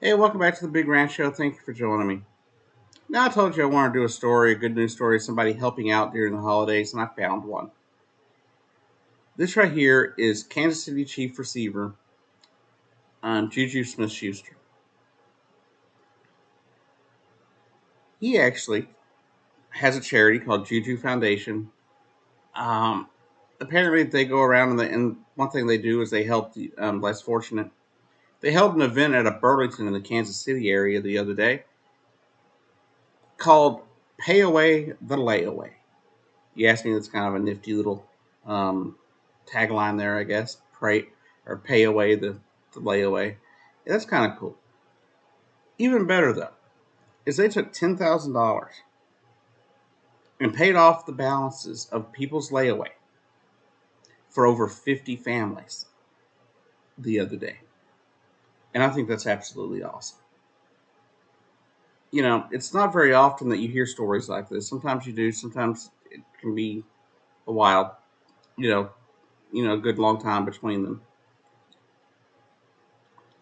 Hey, welcome back to the Big Ranch Show. Thank you for joining me. Now, I told you I wanted to do a story, a good news story, somebody helping out during the holidays, and I found one. This right here is Kansas City Chief Receiver JuJu Smith-Schuster. He actually has a charity called JuJu Foundation. Um, Apparently, they go around and one thing they do is they help the less fortunate. They held an event at a Burlington in the Kansas City area the other day called Pay Away the Layaway. You asked me, that's kind of a nifty little um, tagline there, I guess. Pray or pay away the layaway. Yeah, that's kind of cool. Even better though is they took $10,000 and paid off the balances of people's layaway for over 50 families the other day, and I think that's absolutely awesome. It's not very often that you hear stories like this. Sometimes you do. Sometimes it can be a while. You know, a good long time between them.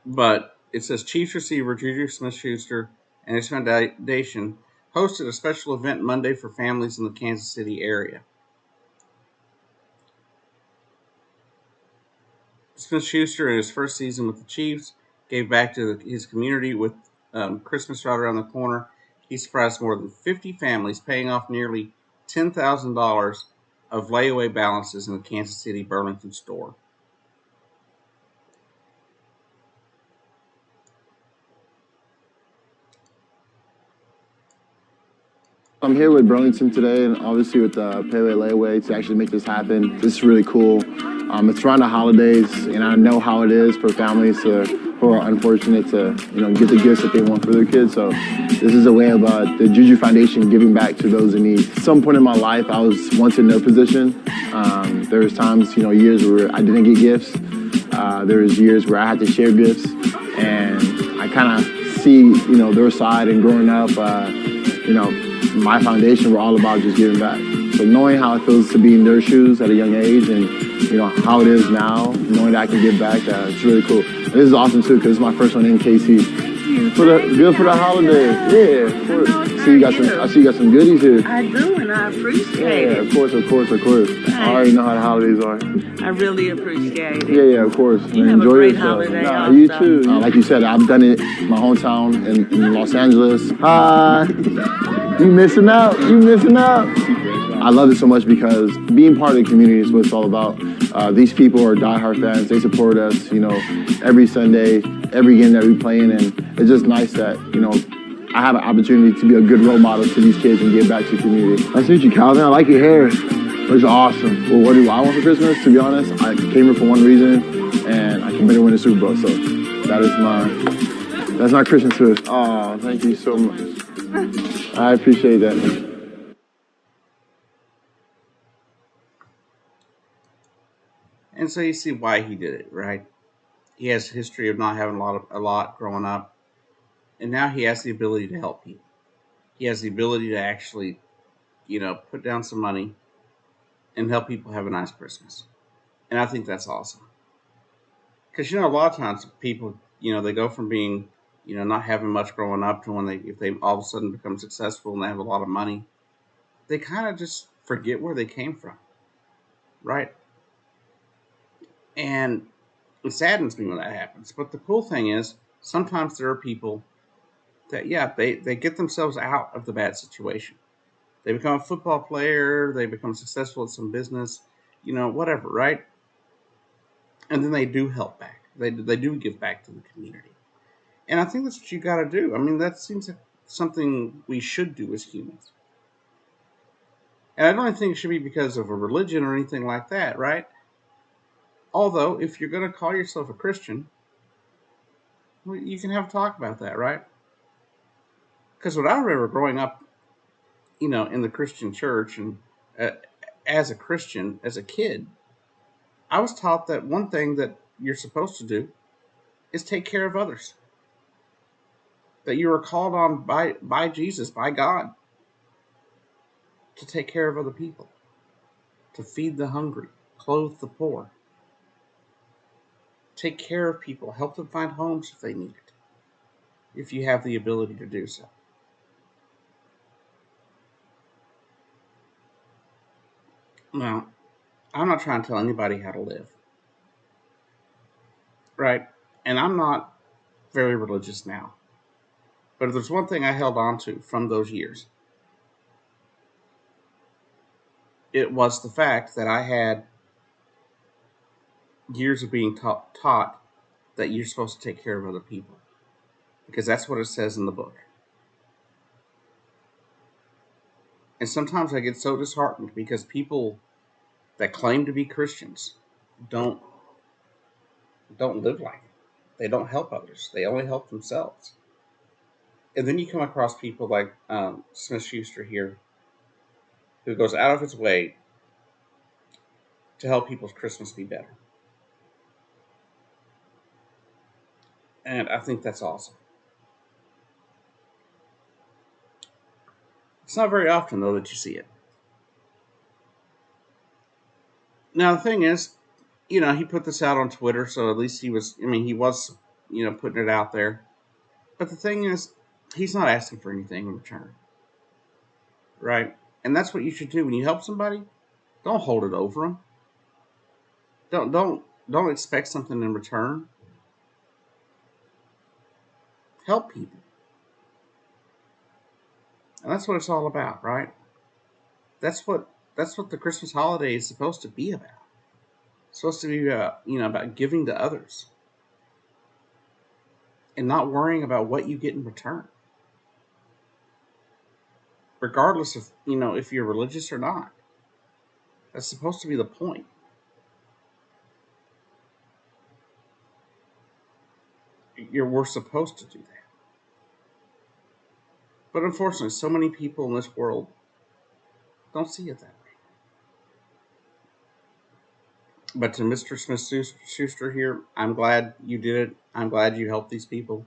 But it says Chiefs receiver JuJu Smith-Schuster and his foundation hosted a special event Monday for families in the Kansas City area. Smith-Schuster, in his first season with the Chiefs, gave back to his community with Christmas right around the corner. He surprised more than 50 families, paying off nearly $10,000 of layaway balances in the Kansas City Burlington store. I'm here with Burlington today, and obviously with Pele Layaway to actually make this happen. This is really cool. It's around the holidays, and I know how it is for families who are unfortunate to, get the gifts that they want for their kids. So this is a way of the JuJu Foundation giving back to those in need. At some point in my life, I was once in their position. There was times, years where I didn't get gifts. There was years where I had to share gifts, and I kind of see, their side. And growing up, my foundation, we're all about just giving back. So knowing how it feels to be in their shoes at a young age, and how it is now, knowing that I can give back, it's really cool. And this is awesome too, because it's my first one in KC. Good for the holidays. Yeah, of course. I see you got some goodies here. I do, and I appreciate it. Yeah, of course. Thanks. I already know how the holidays are. I really appreciate it. Yeah, of course. You have a enjoy great yourself. holiday Nah, also. you too. Like you said, I've done it in my hometown in Los Angeles. Hi. You missing out. I love it so much because being part of the community is what it's all about. These people are diehard fans. They support us, every Sunday, every game that we play in, and it's just nice that, I have an opportunity to be a good role model to these kids and give back to the community. Nice to meet you, Calvin. I like your hair. It's awesome. Well, what do I want for Christmas? To be honest, I came here for one reason, and I came here to win the Super Bowl. So that's my Christmas twist. Oh, thank you so much. I appreciate that. And so you see why he did it, right? He has a history of not having a lot growing up, and now he has the ability to help people. He has the ability to actually, put down some money and help people have a nice Christmas. And I think that's awesome. Because a lot of times people, they go from being, not having much growing up to when if they all of a sudden become successful and they have a lot of money, they kind of just forget where they came from, right? And it saddens me when that happens. But the cool thing is, sometimes there are people that, yeah, they get themselves out of the bad situation. They become a football player, they become successful at some business, whatever, right? And then they do help back. They do give back to the community. And I think that's what you got to do. I mean, that seems like something we should do as humans. And I don't think it should be because of a religion or anything like that, right? Although, if you're going to call yourself a Christian, well, you can have a talk about that, right? Because what I remember growing up, in the Christian church and as a Christian, as a kid, I was taught that one thing that you're supposed to do is take care of others. That you are called on by Jesus, by God, to take care of other people, to feed the hungry, clothe the poor, take care of people, help them find homes if they need it. if you have the ability to do so. Now, I'm not trying to tell anybody how to live, right? And I'm not very religious now. But if there's one thing I held on to from those years, it was the fact that I had years of being taught that you're supposed to take care of other people. Because that's what it says in the book. And sometimes I get so disheartened because people that claim to be Christians don't live like it. They don't help others. They only help themselves. And then you come across people like Smith-Schuster here, who goes out of his way to help people's Christmas be better. And I think that's awesome. It's not very often, though, that you see it. Now, the thing is, he put this out on Twitter, so at least he was putting it out there. But the thing is, he's not asking for anything in return, right? And that's what you should do when you help somebody. Don't hold it over them. Don't expect something in return. Help people, and that's what it's all about, right? That's what the Christmas holiday is supposed to be about. It's supposed to be about giving to others and not worrying about what you get in return, regardless of if you're religious or not. That's supposed to be the point. We're supposed to do that. But unfortunately, so many people in this world don't see it that way. But to Mr. Smith-Schuster here, I'm glad you did it. I'm glad you helped these people.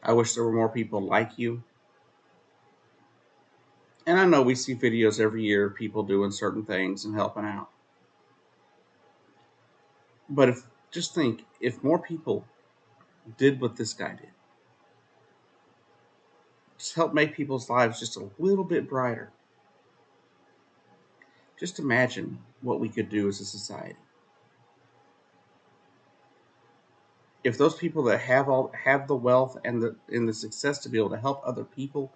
I wish there were more people like you. And I know we see videos every year of people doing certain things and helping out. But just think, if more people did what this guy did, just help make people's lives just a little bit brighter. Just imagine what we could do as a society. If those people that have the wealth and the success to be able to help other people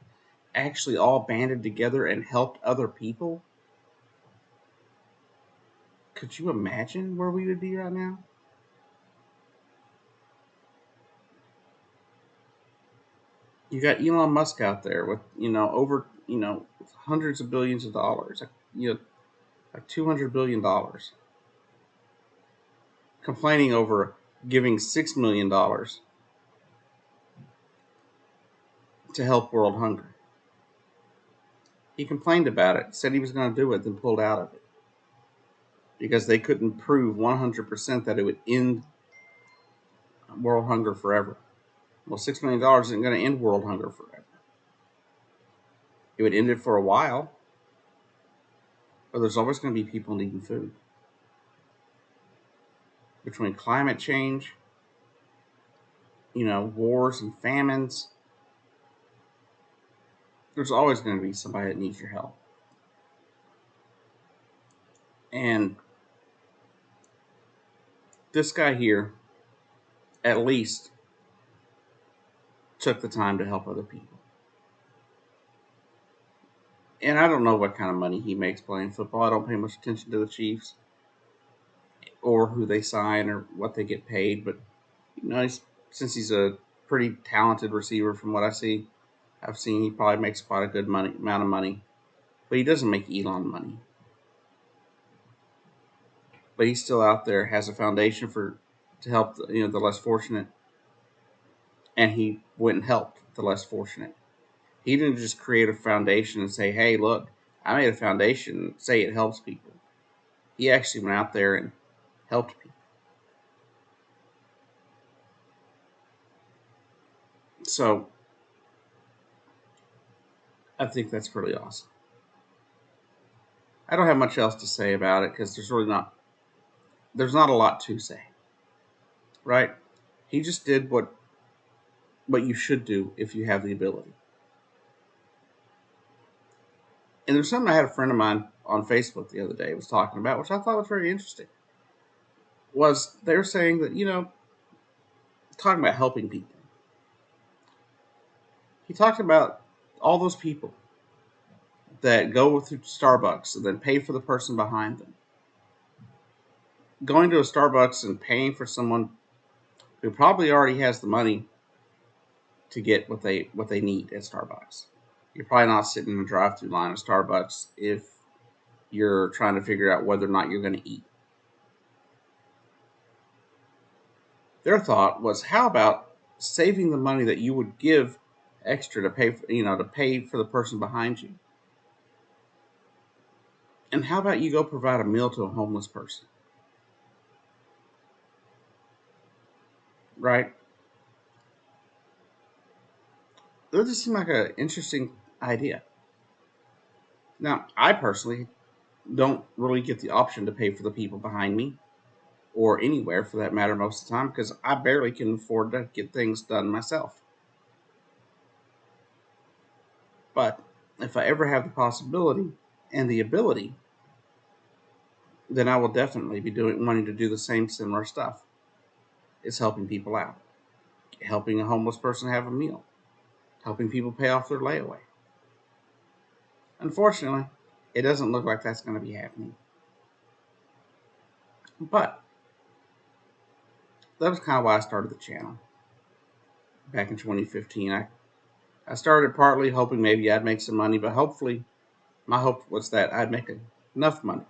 actually all banded together and helped other people, could you imagine where we would be right now? You got Elon Musk out there with over hundreds of billions of dollars, like $200 billion, complaining over giving $6 million to help world hunger. He complained about it, said he was going to do it, then pulled out of it because they couldn't prove 100% that it would end world hunger forever. Well, $6 million isn't going to end world hunger forever. It would end it for a while, but there's always going to be people needing food. Between climate change, wars and famines, there's always going to be somebody that needs your help. And this guy here at least took the time to help other people. And I don't know what kind of money he makes playing football. I don't pay much attention to the Chiefs or who they sign or what they get paid. But since he's a pretty talented receiver from what I've seen he probably makes quite a good amount of money. But he doesn't make Elon money. But he's still out there, has a foundation to help the less fortunate, and he went and helped the less fortunate. He didn't just create a foundation and say, "Hey, look, I made a foundation and say it helps people." He actually went out there and helped people. So I think that's pretty awesome. I don't have much else to say about it because there's not a lot to say, right? He just did what what you should do if you have the ability. And there's something I had a friend of mine on Facebook the other day was talking about, which I thought was very interesting. Was they were saying that, talking about helping people. He talked about all those people that go through Starbucks and then pay for the person behind them. Going to a Starbucks and paying for someone who probably already has the money to get what they need at Starbucks. You're probably not sitting in a drive-through line at Starbucks if you're trying to figure out whether or not you're going to eat. Their thought was, how about saving the money that you would give extra to pay for the person behind you? And how about you go provide a meal to a homeless person? Right? That just seemed like an interesting idea. Now, I personally don't really get the option to pay for the people behind me or anywhere for that matter most of the time because I barely can afford to get things done myself. But if I ever have the possibility and the ability, then I will definitely be wanting to do the same similar stuff. It's helping people out, helping a homeless person have a meal, helping people pay off their layaway. Unfortunately, it doesn't look like that's going to be happening. But that was kind of why I started the channel back in 2015. I started partly hoping maybe I'd make some money, but hopefully, my hope was that I'd make enough money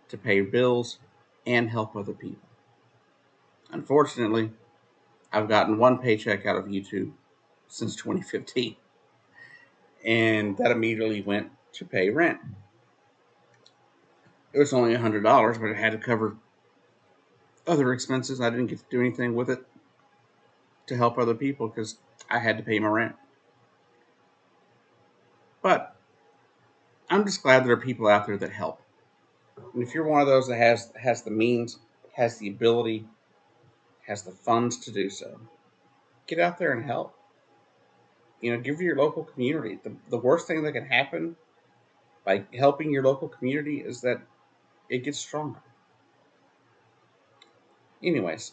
to pay bills and help other people. Unfortunately, I've gotten one paycheck out of YouTube since 2015, and that immediately went to pay rent. It was only $100, but it had to cover other expenses. I didn't get to do anything with it to help other people because I had to pay my rent. But I'm just glad there are people out there that help. And if you're one of those that has the means, has the ability, has the funds to do so, get out there and help. Give your local community. The worst thing that can happen by helping your local community is that it gets stronger. Anyways,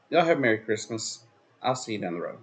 y'all have a Merry Christmas. I'll see you down the road.